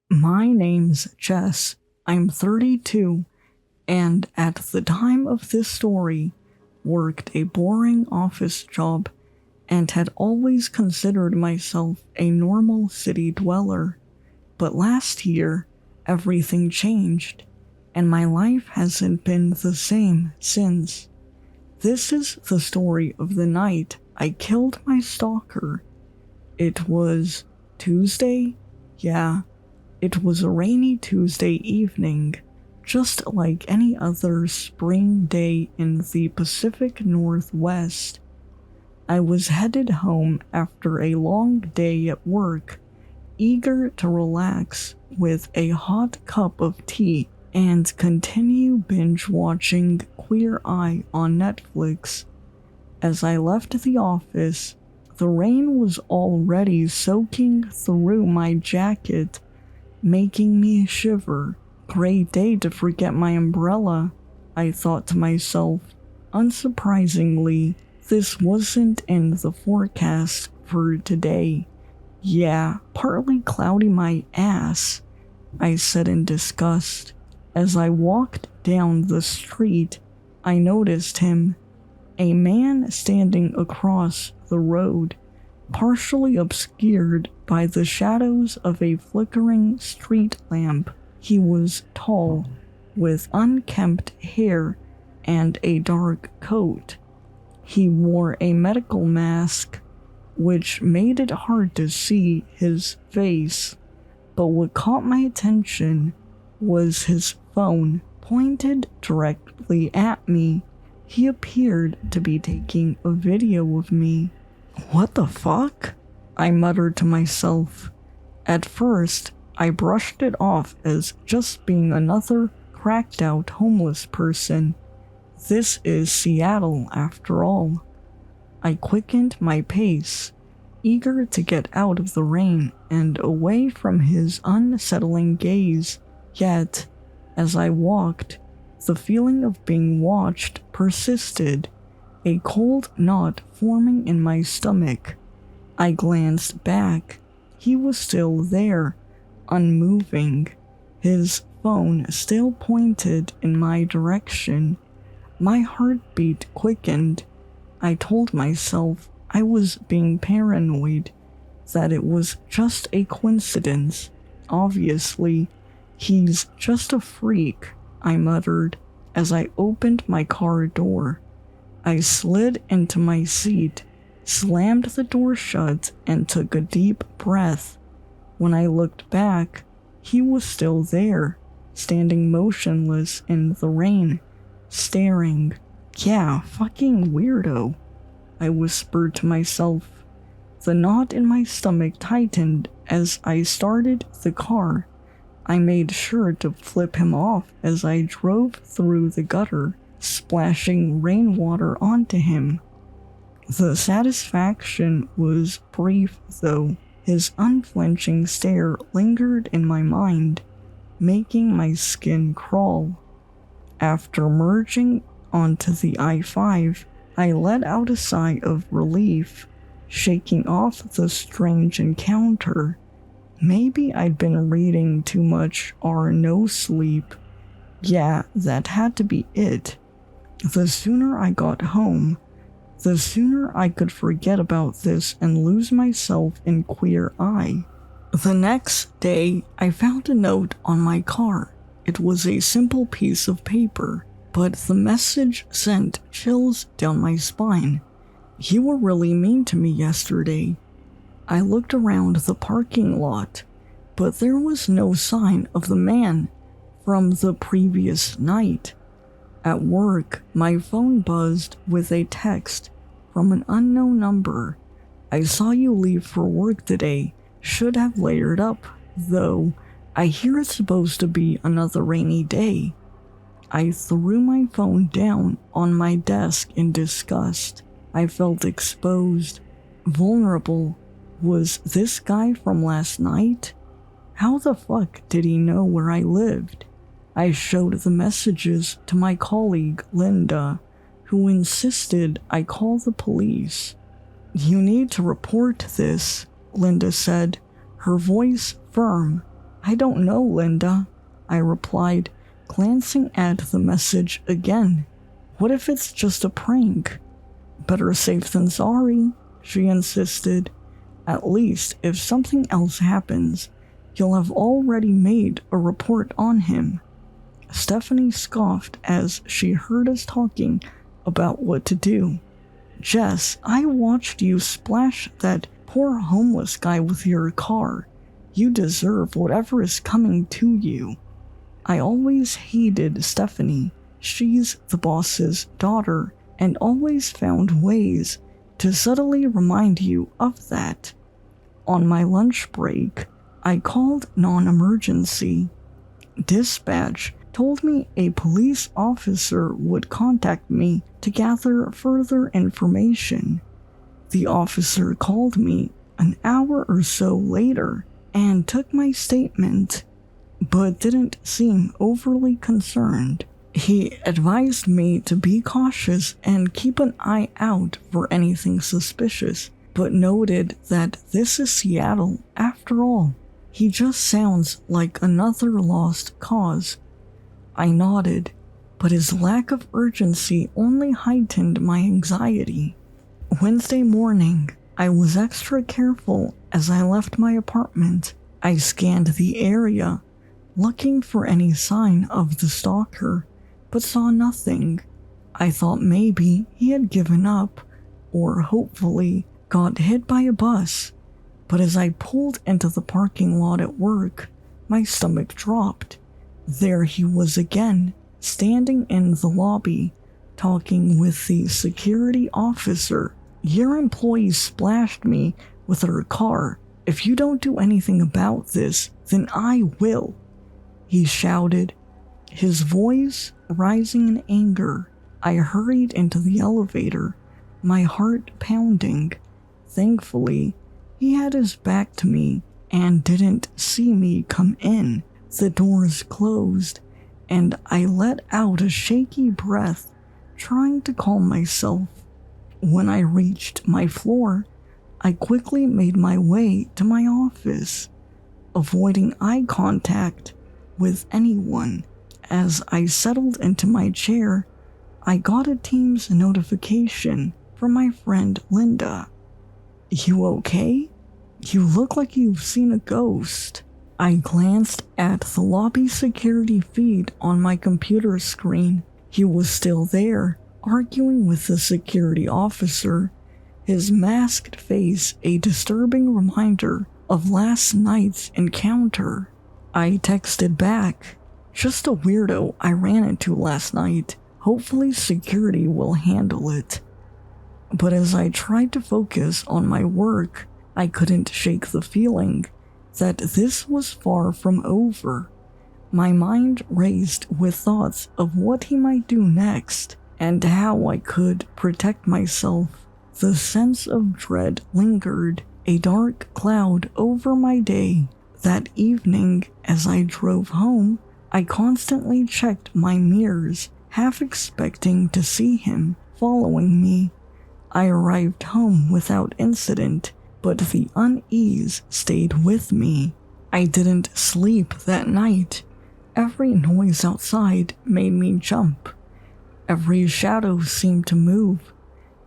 My name's Jess. I'm 32, and at the time of this story, worked a boring office job and had always considered myself a normal city dweller. But last year, everything changed, and my life hasn't been the same since. This is the story of the night I killed my stalker. It was Tuesday? Yeah, it was a rainy Tuesday evening, just like any other spring day in the Pacific Northwest. I was headed home after a long day at work, eager to relax with a hot cup of tea and continue binge-watching Queer Eye on Netflix. As I left the office, the rain was already soaking through my jacket, making me shiver. Great day to forget my umbrella, I thought to myself. Unsurprisingly, this wasn't in the forecast for today. Yeah, partly cloudy my ass, I said in disgust. As I walked down the street, I noticed him, a man standing across the road, partially obscured by the shadows of a flickering street lamp. He was tall, with unkempt hair and a dark coat. He wore a medical mask, which made it hard to see his face. But what caught my attention was his phone pointed directly at me. He appeared to be taking a video of me. What the fuck? I muttered to myself. At first, I brushed it off as just being another cracked out homeless person. This is Seattle after all. I quickened my pace, eager to get out of the rain and away from his unsettling gaze. Yet, as I walked, the feeling of being watched persisted, a cold knot forming in my stomach. I glanced back. He was still there, unmoving, his phone still pointed in my direction. My heartbeat quickened. I told myself I was being paranoid, that it was just a coincidence. Obviously, he's just a freak, I muttered as I opened my car door. I slid into my seat, slammed the door shut, and took a deep breath. When I looked back, he was still there, standing motionless in the rain, staring. Yeah, fucking weirdo, I whispered to myself. The knot in my stomach tightened as I started the car. I made sure to flip him off as I drove through the gutter, splashing rainwater onto him. The satisfaction was brief, though. His unflinching stare lingered in my mind, making my skin crawl. After merging onto the I-5, I let out a sigh of relief, shaking off the strange encounter. Maybe I'd been reading too much or no sleep. Yeah, that had to be it. The sooner I got home, the sooner I could forget about this and lose myself in Queer Eye. The next day, I found a note on my car. It was a simple piece of paper, but the message sent chills down my spine. You were really mean to me yesterday. I looked around the parking lot, but there was no sign of the man from the previous night. At work, my phone buzzed with a text from an unknown number. I saw you leave for work today. Should have layered up, though. I hear it's supposed to be another rainy day. I threw my phone down on my desk in disgust. I felt exposed, vulnerable. Was this guy from last night? How the fuck did he know where I lived? I showed the messages to my colleague, Linda, who insisted I call the police. You need to report this, Linda said, her voice firm. I don't know, Linda, I replied, glancing at the message again. What if it's just a prank? Better safe than sorry, she insisted. At least, if something else happens, you'll have already made a report on him. Stephanie scoffed as she heard us talking about what to do. Jess, I watched you splash that poor homeless guy with your car. You deserve whatever is coming to you. I always hated Stephanie. She's the boss's daughter and always found ways to subtly remind you of that. On my lunch break, I called non-emergency. Dispatch told me a police officer would contact me to gather further information. The officer called me an hour or so later and took my statement, but didn't seem overly concerned. He advised me to be cautious and keep an eye out for anything suspicious, but noted that this is Seattle after all. He just sounds like another lost cause. I nodded, but his lack of urgency only heightened my anxiety. Wednesday morning, I was extra careful as I left my apartment. I scanned the area, looking for any sign of the stalker, but saw nothing. I thought maybe he had given up, or hopefully got hit by a bus. But as I pulled into the parking lot at work, my stomach dropped. There he was again, standing in the lobby, talking with the security officer. Your employee splashed me with her car. If you don't do anything about this, then I will, he shouted, his voice rising in anger. I hurried into the elevator, my heart pounding. Thankfully, he had his back to me and didn't see me come in. The doors closed, and I let out a shaky breath, trying to calm myself. When I reached my floor, I quickly made my way to my office, avoiding eye contact with anyone. As I settled into my chair, I got a Teams notification from my friend Linda. You okay? You look like you've seen a ghost. I glanced at the lobby security feed on my computer screen. He was still there, arguing with the security officer, his masked face a disturbing reminder of last night's encounter. I texted back, just a weirdo I ran into last night. Hopefully security will handle it. But as I tried to focus on my work, I couldn't shake the feeling that this was far from over. My mind raced with thoughts of what he might do next and how I could protect myself. The sense of dread lingered, a dark cloud over my day. That evening, as I drove home, I constantly checked my mirrors, half expecting to see him following me. I arrived home without incident, but the unease stayed with me. I didn't sleep that night. Every noise outside made me jump. Every shadow seemed to move.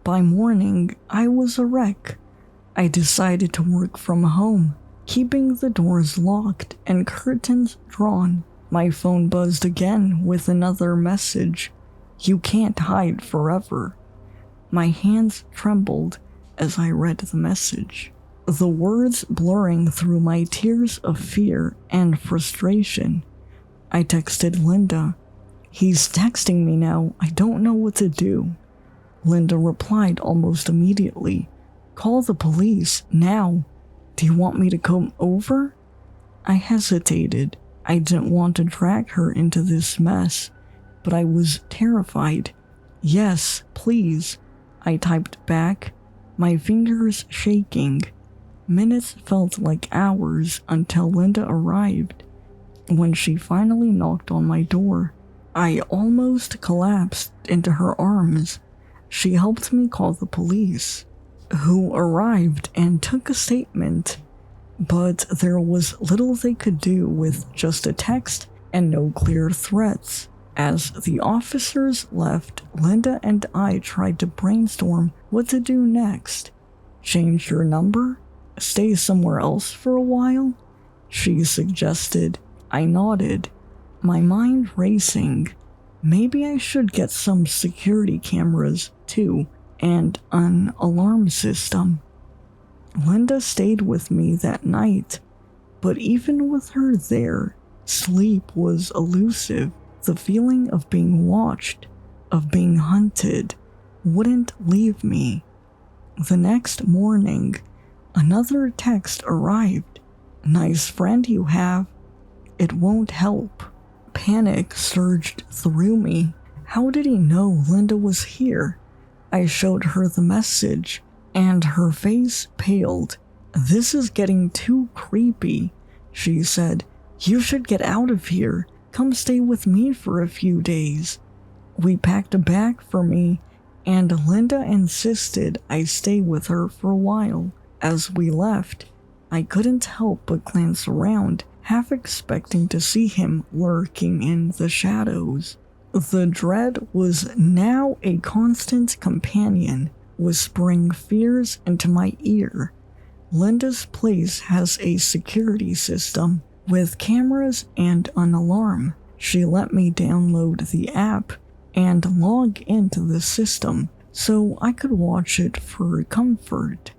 By morning, I was a wreck. I decided to work from home, keeping the doors locked and curtains drawn. My phone buzzed again with another message. You can't hide forever. My hands trembled as I read the message, the words blurring through my tears of fear and frustration. I texted Linda. He's texting me now. I don't know what to do. Linda replied almost immediately. Call the police, now. Do you want me to come over? I hesitated. I didn't want to drag her into this mess, but I was terrified. Yes, please, I typed back, my fingers shaking. Minutes felt like hours until Linda arrived. When she finally knocked on my door, I almost collapsed into her arms. She helped me call the police, who arrived and took a statement. but there was little they could do with just a text and no clear threats. As the officers left, Linda and I tried to brainstorm what to do next. Change your number? Stay somewhere else for a while? She suggested. I nodded, my mind racing. Maybe I should get some security cameras, too, and an alarm system. Linda stayed with me that night, but even with her there, sleep was elusive. The feeling of being watched, of being hunted, wouldn't leave me. The next morning, another text arrived. Nice friend you have. It won't help. Panic surged through me. How did he know Linda was here? I showed her the message, and her face paled. This is getting too creepy, she said. You should get out of here. Come stay with me for a few days. We packed a bag for me, and Linda insisted I stay with her for a while. As we left, I couldn't help but glance around, half expecting to see him lurking in the shadows. The dread was now a constant companion, whispering fears into my ear. Linda's place has a security system with cameras and an alarm. She let me download the app and log into the system so I could watch it for comfort.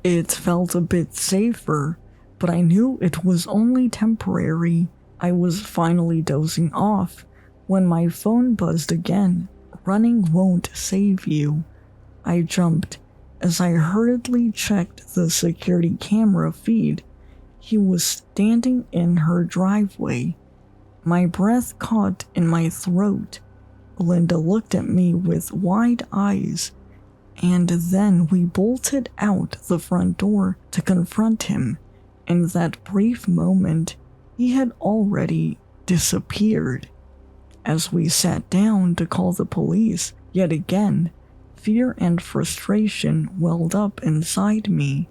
It felt a bit safer, but I knew it was only temporary. I was finally dozing off when my phone buzzed again. Running won't save you. I jumped as I hurriedly checked the security camera feed. He was standing in her driveway. My breath caught in my throat. Linda looked at me with wide eyes, and then we bolted out the front door to confront him. In that brief moment, he had already disappeared. As we sat down to call the police, yet again, fear and frustration welled up inside me.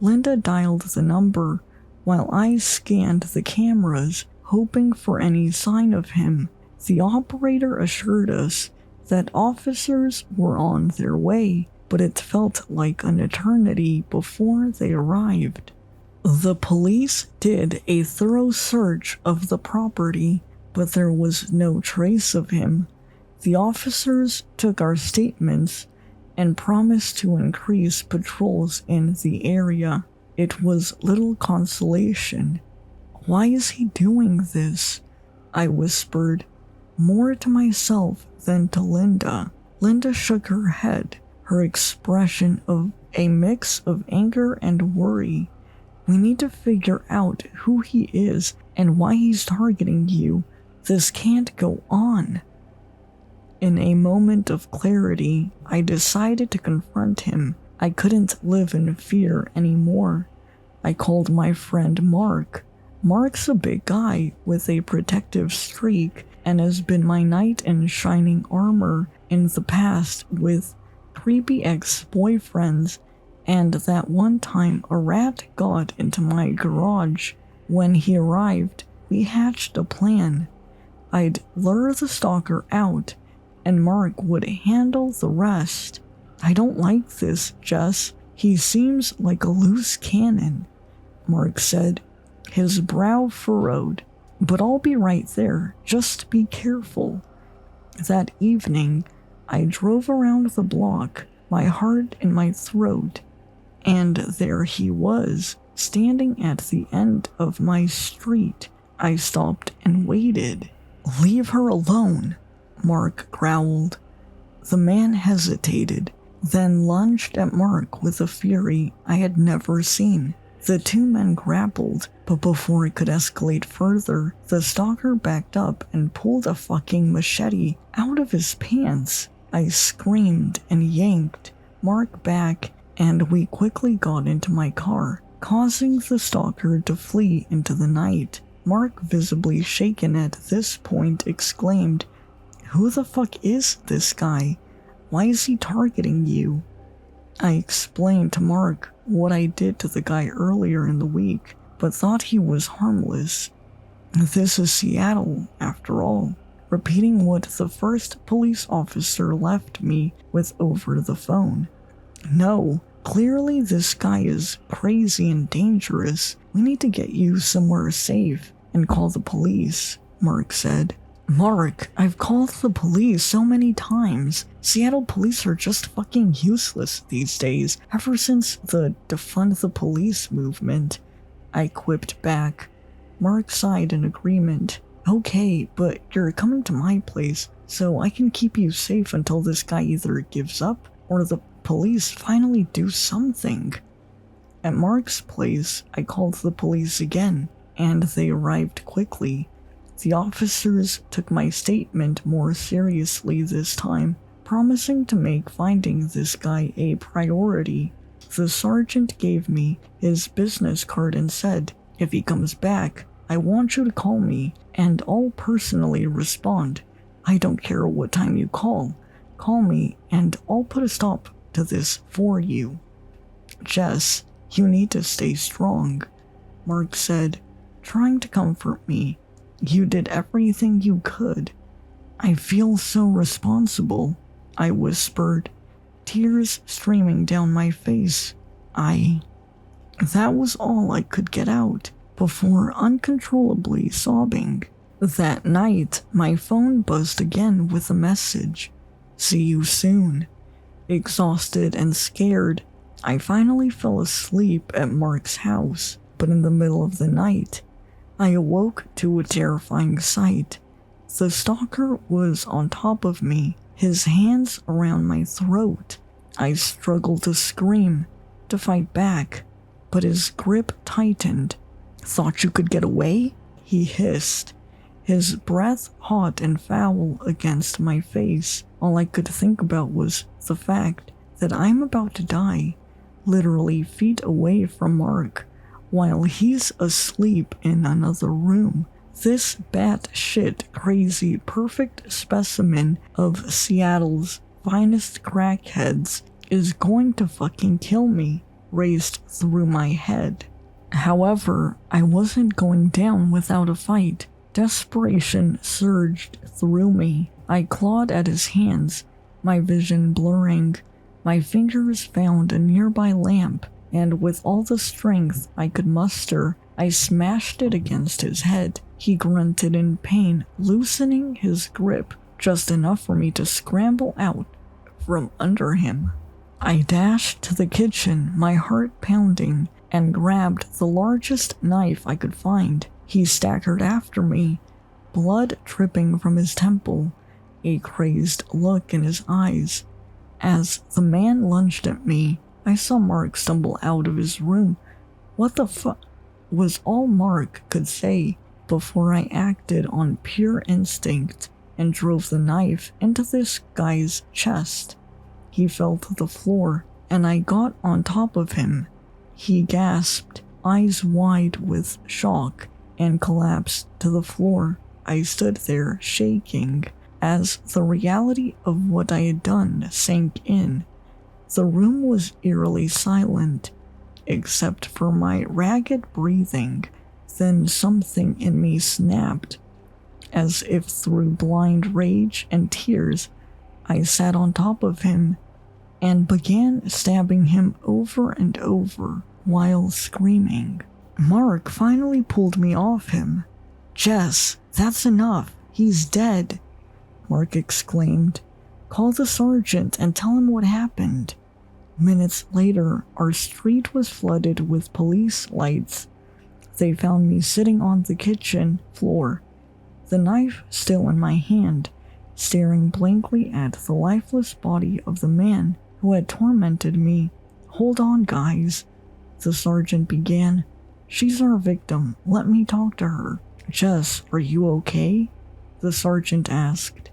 Linda dialed the number while I scanned the cameras, hoping for any sign of him. The operator assured us that officers were on their way, but it felt like an eternity before they arrived. The police did a thorough search of the property, but there was no trace of him. The officers took our statements and promised to increase patrols in the area. It was little consolation. Why is he doing this? I whispered, more to myself than to Linda. Linda shook her head, her expression of a mix of anger and worry. We need to figure out who he is and why he's targeting you. This can't go on. In a moment of clarity, I decided to confront him. I couldn't live in fear anymore. I called my friend Mark. Mark's a big guy with a protective streak and has been my knight in shining armor in the past with creepy ex-boyfriends, and that one time a rat got into my garage. When he arrived, we hatched a plan. I'd lure the stalker out, and Mark would handle the rest. I don't like this, Jess. He seems like a loose cannon, Mark said, his brow furrowed. But I'll be right there, just be careful. That evening, I drove around the block, my heart in my throat, and there he was, standing at the end of my street. I stopped and waited. Leave her alone, Mark growled. The man hesitated, then lunged at Mark with a fury I had never seen. The two men grappled, but before it could escalate further, the stalker backed up and pulled a fucking machete out of his pants. I screamed and yanked Mark back, and we quickly got into my car, causing the stalker to flee into the night. Mark, visibly shaken at this point, exclaimed, "Who the fuck is this guy? Why is he targeting you?" I explained to Mark what I did to the guy earlier in the week, but thought he was harmless. This is Seattle, after all, repeating what the first police officer left me with over the phone. No, clearly this guy is crazy and dangerous. We need to get you somewhere safe and call the police, Mark said. Mark, I've called the police so many times. Seattle police are just fucking useless these days, ever since the defund the police movement. I quipped back. Mark sighed in agreement. Okay, but you're coming to my place, so I can keep you safe until this guy either gives up or the police finally do something. At Mark's place, I called the police again, and they arrived quickly. The officers took my statement more seriously this time, promising to make finding this guy a priority. The sergeant gave me his business card and said, if he comes back, I want you to call me, and I'll personally respond. I don't care what time you call. Call me, and I'll put a stop to this for you. Jess, you need to stay strong, Mark said, trying to comfort me. You did everything you could. I feel so responsible, I whispered, tears streaming down my face. That was all I could get out before uncontrollably sobbing. That night, my phone buzzed again with a message. See you soon. Exhausted and scared, I finally fell asleep at Mark's house, but in the middle of the night, I awoke to a terrifying sight. The stalker was on top of me, his hands around my throat. I struggled to scream, to fight back, but his grip tightened. Thought you could get away? He hissed, his breath hot and foul against my face. All I could think about was the fact that I'm about to die, literally feet away from Mark, while he's asleep in another room. This batshit crazy perfect specimen of Seattle's finest crackheads is going to fucking kill me, raced through my head. However, I wasn't going down without a fight. Desperation surged through me. I clawed at his hands, my vision blurring. My fingers found a nearby lamp, and with all the strength I could muster, I smashed it against his head. He grunted in pain, loosening his grip just enough for me to scramble out from under him. I dashed to the kitchen, my heart pounding, and grabbed the largest knife I could find. He staggered after me, blood dripping from his temple, a crazed look in his eyes. As the man lunged at me, I saw Mark stumble out of his room. What the fuck was all Mark could say before I acted on pure instinct and drove the knife into this guy's chest. He fell to the floor, and I got on top of him. He gasped, eyes wide with shock, and collapsed to the floor. I stood there, shaking, as the reality of what I had done sank in. The room was eerily silent, except for my ragged breathing. Then something in me snapped. As if through blind rage and tears, I sat on top of him and began stabbing him over and over while screaming. Mark finally pulled me off him. Jess, that's enough. He's dead, Mark exclaimed. Call the sergeant and tell him what happened. Minutes later, our street was flooded with police lights. They found me sitting on the kitchen floor, the knife still in my hand, staring blankly at the lifeless body of the man who had tormented me. Hold on, guys, the sergeant began. She's our victim. Let me talk to her. Jess, are you okay? The sergeant asked,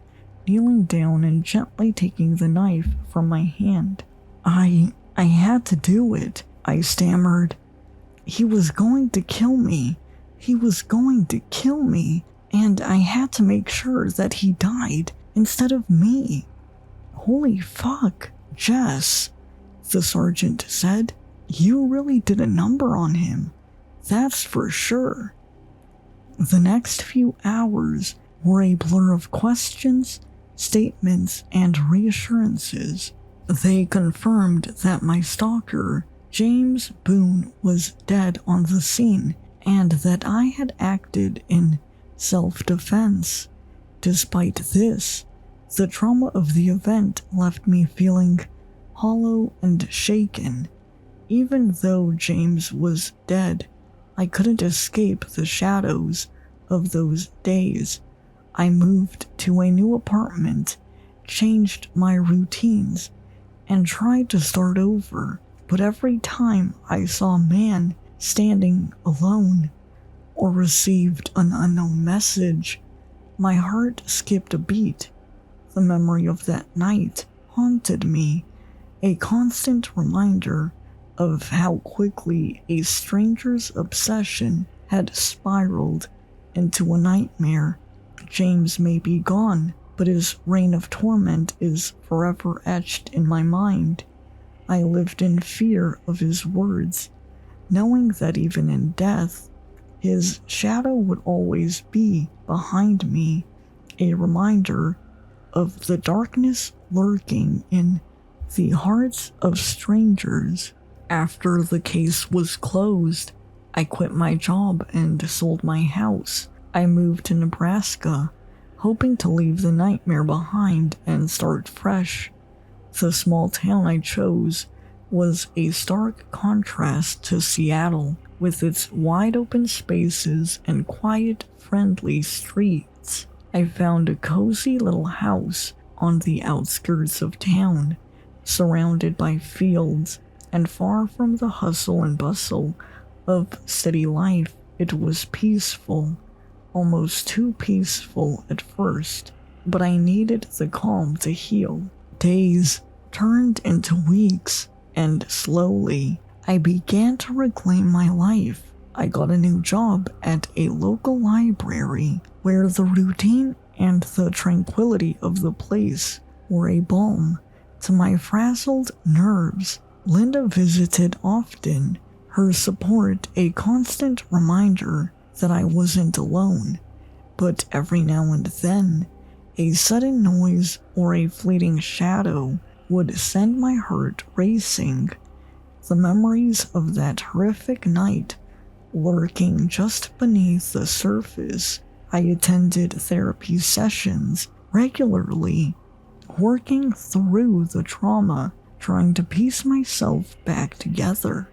kneeling down and gently taking the knife from my hand. I had to do it, I stammered. He was going to kill me. He was going to kill me, and I had to make sure that he died instead of me. Holy fuck, Jess. the sergeant said. "You really did a number on him. That's for sure." The next few hours were a blur of questions, statements, and reassurances. They confirmed that my stalker, James Boone, was dead on the scene and that I had acted in self-defense. Despite this, the trauma of the event left me feeling hollow and shaken. Even though James was dead, I couldn't escape the shadows of those days. I moved to a new apartment, changed my routines, and tried to start over, but every time I saw a man standing alone or received an unknown message, my heart skipped a beat. The memory of that night haunted me, a constant reminder of how quickly a stranger's obsession had spiraled into a nightmare. James may be gone, but his reign of torment is forever etched in my mind. I lived in fear of his words, knowing that even in death, his shadow would always be behind me, a reminder of the darkness lurking in the hearts of strangers. After the case was closed, I quit my job and sold my house. I moved to Nebraska, hoping to leave the nightmare behind and start fresh. The small town I chose was a stark contrast to Seattle, with its wide-open spaces and quiet, friendly streets. I found a cozy little house on the outskirts of town, surrounded by fields and far from the hustle and bustle of city life. It was peaceful, almost too peaceful at first, but I needed the calm to heal. Days turned into weeks, and slowly, I began to reclaim my life. I got a new job at a local library, where the routine and the tranquility of the place were a balm to my frazzled nerves. Linda visited often, her support a constant reminder that I wasn't alone, but every now and then, a sudden noise or a fleeting shadow would send my heart racing. The memories of that horrific night lurking just beneath the surface. I attended therapy sessions regularly, working through the trauma, trying to piece myself back together.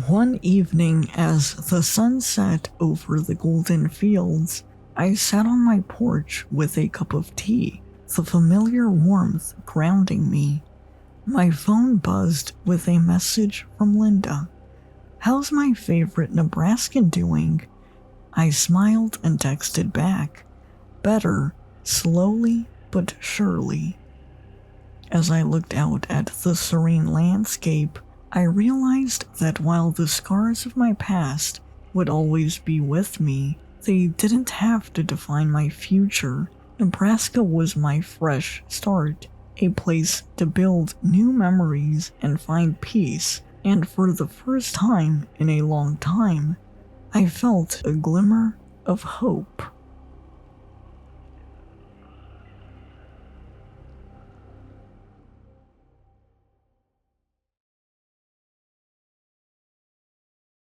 One evening, as the sun set over the golden fields, I sat on my porch with a cup of tea, the familiar warmth grounding me. My phone buzzed with a message from Linda. "How's my favorite Nebraskan doing?" I smiled and texted back, "Better, slowly but surely." As I looked out at the serene landscape, I realized that while the scars of my past would always be with me, they didn't have to define my future. Nebraska was my fresh start, a place to build new memories and find peace, and for the first time in a long time, I felt a glimmer of hope.